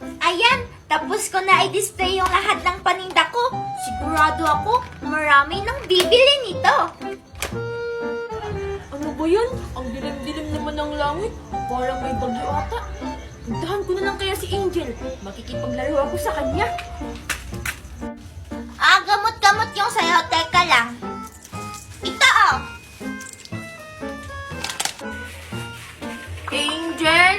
Ayan, tapos ko na i-display yung lahat ng paninda ko. Sigurado ako, marami nang bibili nito. Ano ba yan? Ang dilim-dilim naman ng langit. Parang may bagyo ata. Puntahan ko na lang kaya si Angel. Makikipaglaro ako sa kanya. Gamot-gamot yung sayo. Teka lang. Ito oh. Angel!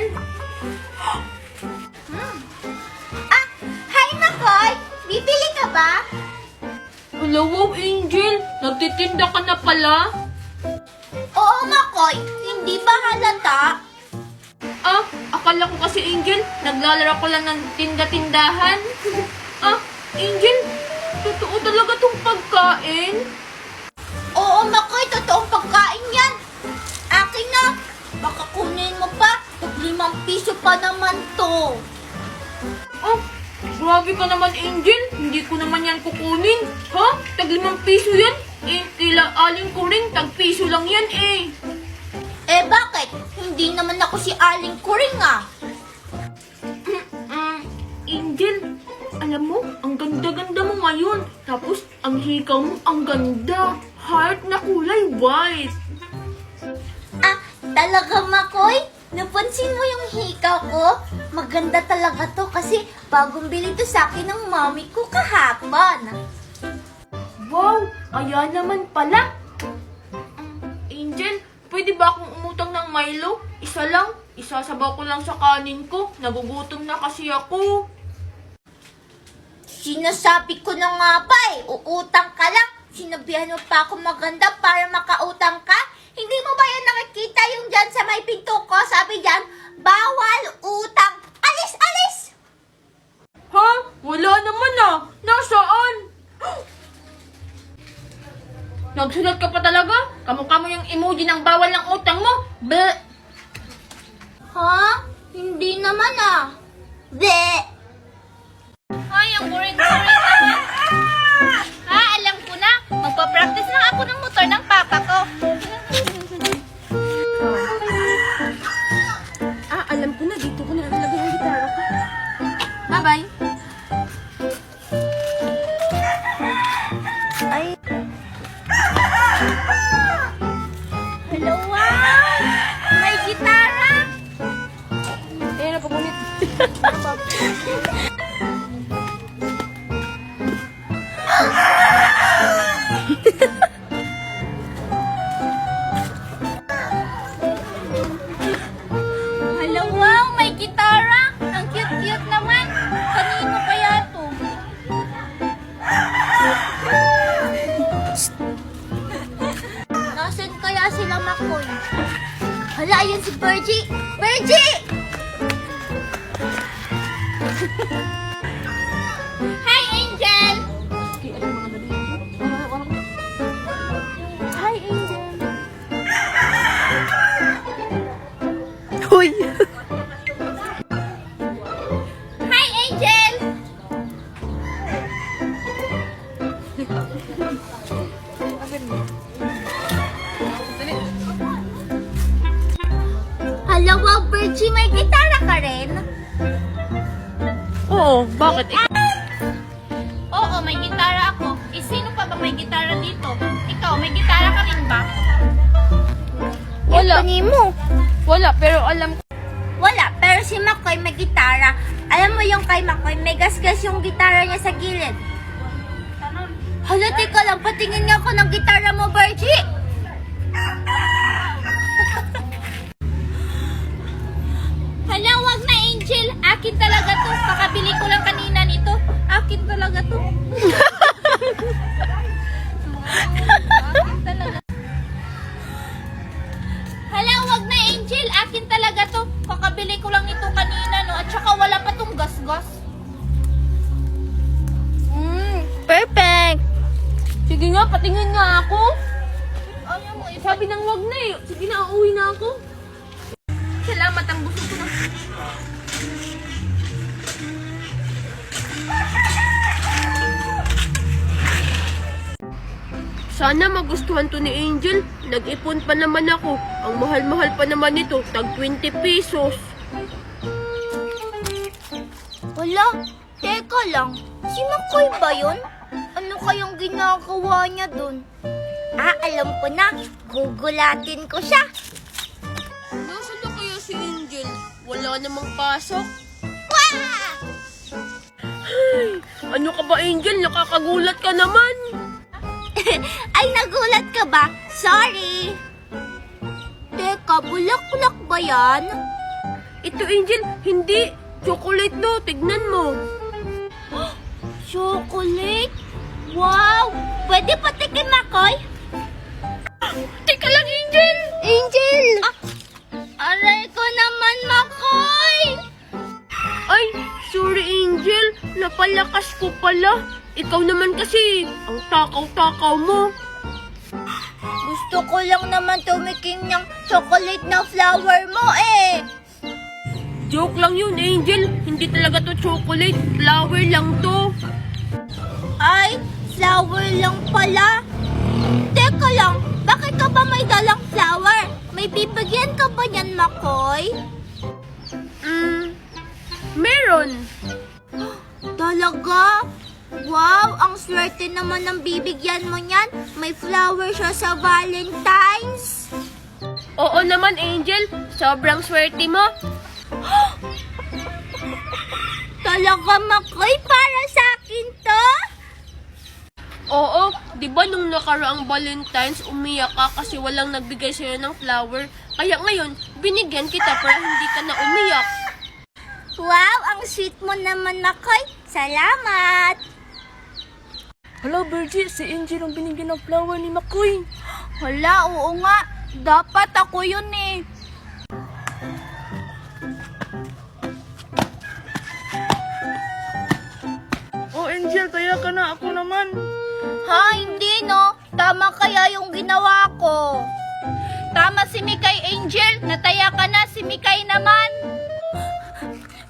Hi Makoy! Bibili ka ba? Hello, wow, Angel! Nagtitinda ka na pala? Oo Makoy, hindi ba halata? Akala ko kasi, Angel, naglalaro ko lang ng tinda-tindahan. Angel, totoo talaga tong pagkain? Oo Makoy, totoong pagkain yan. Akin na. Baka kunin mo pa. ₱5 piso pa naman to. Grabe ka naman, Angel. Hindi ko naman yan kukunin. Ha? ₱5 yan? Kila Aling Kuring, ₱1 lang yan Bakit? Hindi naman ako si Aling Kuring Angel, alam mo, ang ganda-ganda mo ngayon. Tapos, ang hikaw mo, ang ganda. Heart na kulay white. Talaga Makoy? Napansin mo yung hikaw ko? Maganda talaga to kasi bagong bili to sa akin ng mami ko kahapon. Wow, kaya naman pala. Angel, pwede ba akong umutang ng Milo? Isa lang, isasabaw ko lang sa kanin ko. Nagugutom na kasi ako. Sinasabi ko na nga ba uutang ka lang. Sinabihan mo pa ako maganda para makautang ka. Hindi mo ba yan nakikita yung dyan sa may pinto ko? Sabi dyan, bawal utang. Alis, alis! Ha? Wala naman Nasaan? Nagsulat ka pa talaga? Kamukha mo yung emoji ng bawal ng utang mo. Bleh! Ha? Hindi naman Bleh! Ay, ang boring-boring naman. Alam ko na. Magpa-practice lang ako ng motor ng papa ko. Alam ko na. Dito ko na nalagay ang gitara ko. Bye-bye. Hello, wow! May gitara! Ayan na, pagunit. Hello, wow! May gitara! Ang cute-cute naman! Kanino kaya to? Nasaan kaya sila Makoy? Hala, ayun si Virgie! Virgie! Hi, Angel! Hi, Angel! Hoy! Hi, Angel! Hala, wow, Virgie, may gitara ka rin? Oo, bakit? Oo, may gitara ako. Sino pa ba may gitara dito? Ikaw, may gitara ka rin ba? Wala. mo? Wala, pero alam ko. Wala, pero si Makoy may gitara. Alam mo yung kay Makoy, may gasgas yung gitara niya sa gilid. Hala, teka lang, patingin nga ako ng gitara mo, Virgie! Hala, wag na, Angel. Akin talaga to. Kakabili ko lang kanina nito. Akin talaga to. Akin talaga. Hala, wag na, Angel. Akin talaga to. Kakabili ko lang ito kanina, no? At saka wala pa tong gasgas. Perfect! Sige nga, patingin nga ako. Ayaw mo, Sabi nang wag na Sige na, uuwi na ako. Salamat, ang busog ko na. Sana magustuhan to ni Angel. Nag-ipon pa naman ako. Ang mahal-mahal pa naman nito. Tag 20 pesos. Wala, teka lang. Si Makoy ba yun? Ano kayang ginagawa niya dun? Alam ko na. Gugulatin ko siya. Nasaan na kaya si Angel? Wala namang pasok. Wah! Ano ka ba, Angel? Nakakagulat ka naman. Ay, nagulat ka ba? Sorry. Teka, bulak-bulak ba yan? Ito, Angel, hindi. Chocolate no, tignan mo. Chocolate? Wow! Pwede patikim, Makoy? Teka lang, Angel! Angel! Aray ko naman, Makoy! Ay, sorry, Angel. Napalakas ko pala. Ikaw naman kasi, ang takaw-takaw mo. Gusto ko lang naman tumikim ng chocolate na flower mo eh. Joke lang yun, Angel. Hindi talaga to chocolate. Flower lang to. Ay, flower lang pala. Teka lang, bakit ka ba may dalang flower? May bibigyan ka ba niyan, Makoy? Meron. Talaga? Wow, ang swerte naman ng bibigyan mo niyan. May flower siya sa Valentine's. Oo naman, Angel. Sobrang swerte mo. Talaga, Makoy, para sa akin to? Oo, di ba nung nakaraang Valentine's umiyak ka kasi walang nagbigay sa'yo ng flower? Kaya ngayon, binigyan kita para hindi ka na umiyak. Wow, ang sweet mo naman, Makoy. Salamat. Hala, Virgie, si Angel ang binigyan ng flower ni Makoy. Hala, oo nga. Dapat ako yun eh. Oh, Angel, kaya ka na. Ako naman. Ha, hindi no. Tama kaya yung ginawa ko. Tama si Mikay, Angel. Nataya ka na, si Mikay naman.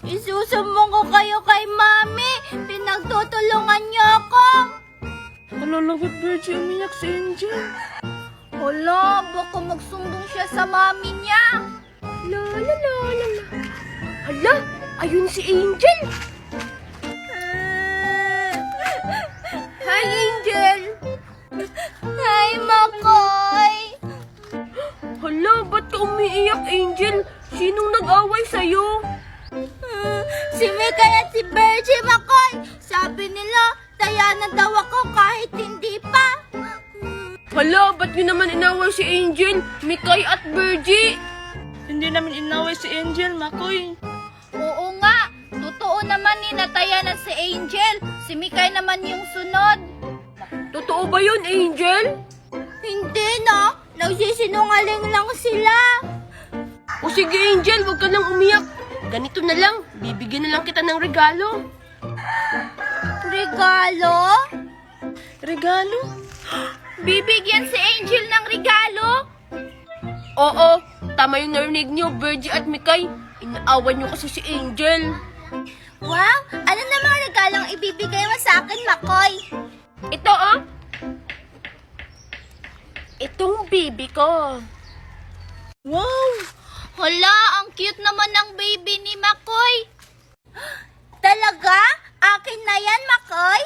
Isusumbong ko kayo kay Mami. Pinagtutulungan niyo ako. Alalagot, Virgie, umiyak si Angel. Hala, baka magsumbong siya sa Mami niya. La, la, la, la, la. Hala, ayun si Angel. Hi, Angel. Hi, Makoy. Hala, ba't ka umiiyak, Angel? Sinong nag-away sa'yo? Si Mikay at si Virgie, Makoy. Sabi nila, taya na daw ako kahit hindi pa. Hala, ba't nyo naman inaway si Angel, Mikay at Virgie? Hindi namin inaway si Angel, Makoy. Oo nga. Totoo naman ni nataya na si Angel. Si Mikay naman yung sunod. Totoo ba yun, Angel? Hindi na. Nagsisinungaling lang sila. O sige, Angel, huwag ka nang umiyak. Ganito na lang, bibigyan na lang kita ng regalo. Regalo? Regalo? Bibigyan si Angel ng regalo. Oo, tama yung narinig niyo, Virgie at Mikay. Inaawan niyo kasi si Angel. Wow, ano namang regalong ibibigay mo sa akin, Makoy? Ito, oh. Itong baby ko. Wow! Hala, ang cute naman ng baby ni Makoy. Talaga? Akin na yan, Makoy?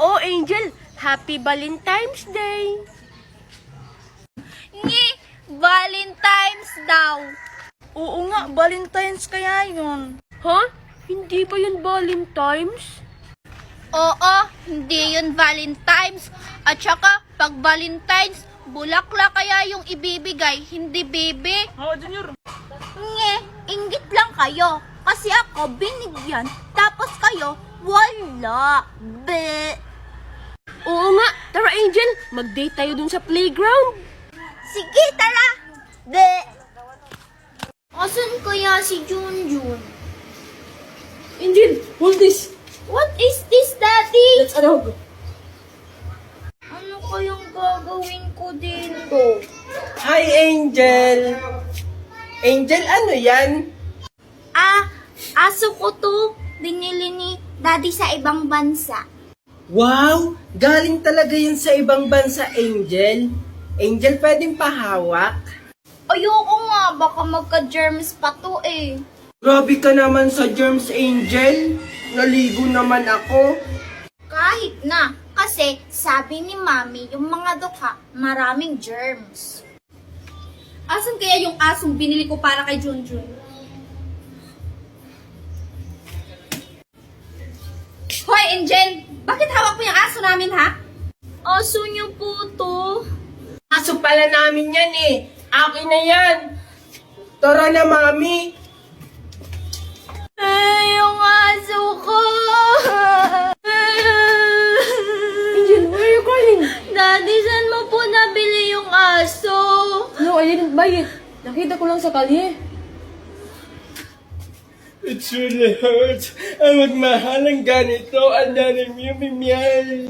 Oh, Angel, Happy Valentine's Day. Ngi, Valentine's daw. Oo nga, Valentine's kaya yun. Ha? Hindi ba yun Valentine's? Oo, hindi yun Valentine's. At saka, pag Valentine's, bulaklak kaya yung ibibigay, hindi baby. Oo, Junior. Nge, inggit lang kayo. Kasi ako binigyan, tapos kayo, wala. Be. Oo nga, tara Angel, mag-date tayo dun sa playground. Sige, tara. Be. Asan kaya si Junjun? Angel, hold this. What is this, Daddy? Let's go. Ano kayang gagawin ko dito? Hi, Angel! Angel, ano yan? Aso ko to. Binili ni Daddy sa ibang bansa. Wow! Galing talaga yun sa ibang bansa, Angel. Angel, pwedeng pahawak? Ayoko nga, baka magka-germs pa to eh. Grabe ka naman sa germs, Angel. Naligo naman ako. Kahit na, kasi sabi ni Mami, yung mga dukha, maraming germs. Asan kaya yung asong binili ko para kay Junjun? Hoy, Angel! Bakit hawak mo yung aso namin, ha? Aso niyo po to. Aso pala namin yan eh. Akin na yan. Tara na, Mami. Ay, yung aso ko! Angel, why are you crying? Daddy, saan mo po nabili yung aso? No, I didn't buy it. Nakita ko lang sa kalye. It really hurts. Ang magmahal ng ganito. Ang daming yumimiyay.